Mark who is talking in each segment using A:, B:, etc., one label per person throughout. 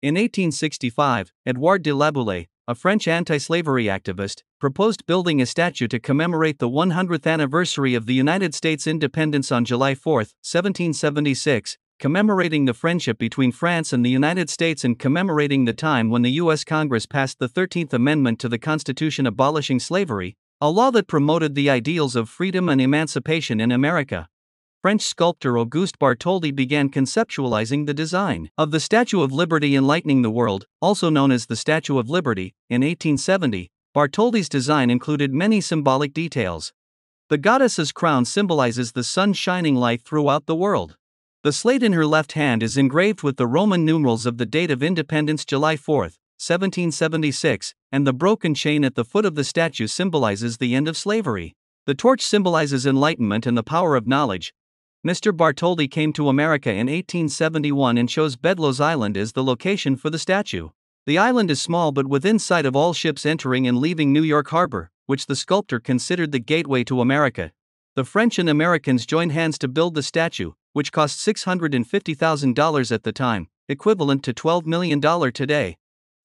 A: In 1865, Edouard de Laboulaye, a French anti-slavery activist, proposed building a statue to commemorate the 100th anniversary of the United States independence on July 4, 1776, commemorating the friendship between France and the United States and commemorating the time when the U.S. Congress passed the 13th Amendment to the Constitution abolishing slavery, a law that promoted the ideals of freedom and emancipation in America. French sculptor Auguste Bartholdi began conceptualizing the design of the Statue of Liberty enlightening the world, also known as the Statue of Liberty. In 1870, Bartholdi's design included many symbolic details. The goddess's crown symbolizes the sun's shining light throughout the world. The slate in her left hand is engraved with the Roman numerals of the date of independence, July 4, 1776, and the broken chain at the foot of the statue symbolizes the end of slavery. The torch symbolizes enlightenment and the power of knowledge. Mr. Bartholdi came to America in 1871 and chose Bedloes Island as the location for the statue. The island is small but within sight of all ships entering and leaving New York Harbor, which the sculptor considered the gateway to America. The French and Americans joined hands to build the statue, which cost $650,000 at the time, equivalent to $12 million today.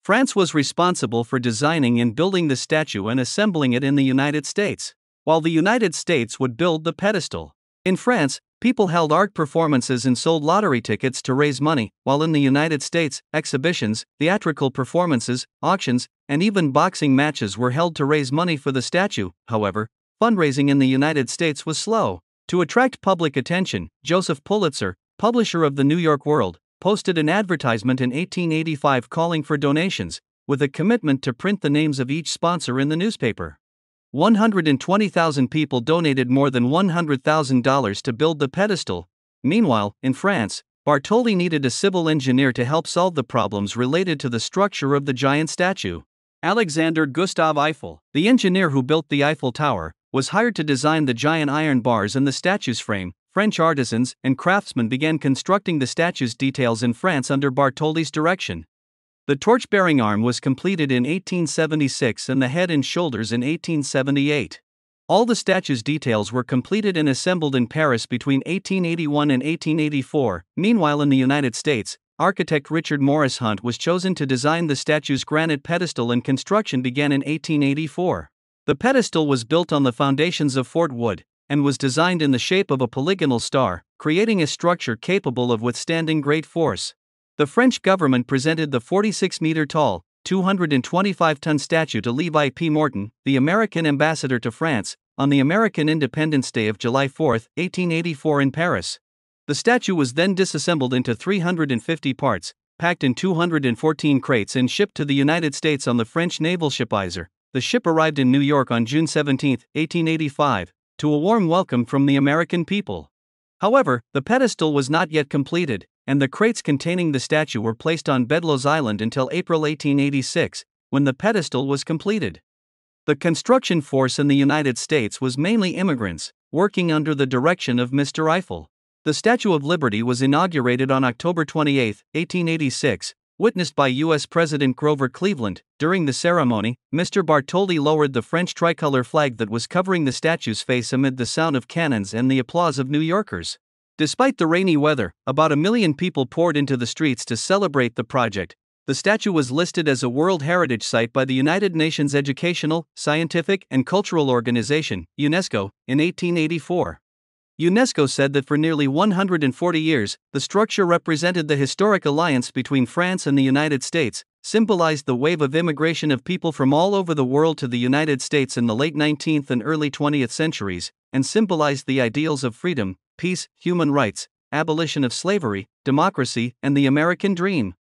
A: France was responsible for designing and building the statue and assembling it in the United States, while the United States would build the pedestal. In France, people held art performances and sold lottery tickets to raise money, while in the United States, exhibitions, theatrical performances, auctions, and even boxing matches were held to raise money for the statue. However, fundraising in the United States was slow. To attract public attention, Joseph Pulitzer, publisher of the New York World, posted an advertisement in 1885 calling for donations, with a commitment to print the names of each sponsor in the newspaper. 120,000 people donated more than $100,000 to build the pedestal. Meanwhile, in France, Bartholdi needed a civil engineer to help solve the problems related to the structure of the giant statue. Alexander Gustave Eiffel, the engineer who built the Eiffel Tower, was hired to design the giant iron bars and the statue's frame. French artisans and craftsmen began constructing the statue's details in France under Bartholdi's direction. The torch-bearing arm was completed in 1876 and the head and shoulders in 1878. All the statue's details were completed and assembled in Paris between 1881 and 1884. Meanwhile, in the United States, architect Richard Morris Hunt was chosen to design the statue's granite pedestal, and construction began in 1884. The pedestal was built on the foundations of Fort Wood, and was designed in the shape of a polygonal star, creating a structure capable of withstanding great force. The French government presented the 46-meter-tall, 225-ton statue to Levi P. Morton, the American ambassador to France, on the American Independence Day of July 4, 1884 in Paris. The statue was then disassembled into 350 parts, packed in 214 crates and shipped to the United States on the French naval ship Iser. The ship arrived in New York on June 17, 1885, to a warm welcome from the American people. However, the pedestal was not yet completed, and the crates containing the statue were placed on Bedloes Island until April 1886, when the pedestal was completed. The construction force in the United States was mainly immigrants, working under the direction of Mr. Eiffel. The Statue of Liberty was inaugurated on October 28, 1886, witnessed by U.S. President Grover Cleveland. During the ceremony, Mr. Bartholdi lowered the French tricolor flag that was covering the statue's face amid the sound of cannons and the applause of New Yorkers. Despite the rainy weather, about 1 million people poured into the streets to celebrate the project. The statue was listed as a World Heritage Site by the United Nations Educational, Scientific, and Cultural Organization, UNESCO, in 1884. UNESCO said that for nearly 140 years, the structure represented the historic alliance between France and the United States, symbolized the wave of immigration of people from all over the world to the United States in the late 19th and early 20th centuries, and symbolized the ideals of freedom, peace, human rights, abolition of slavery, democracy, and the American dream.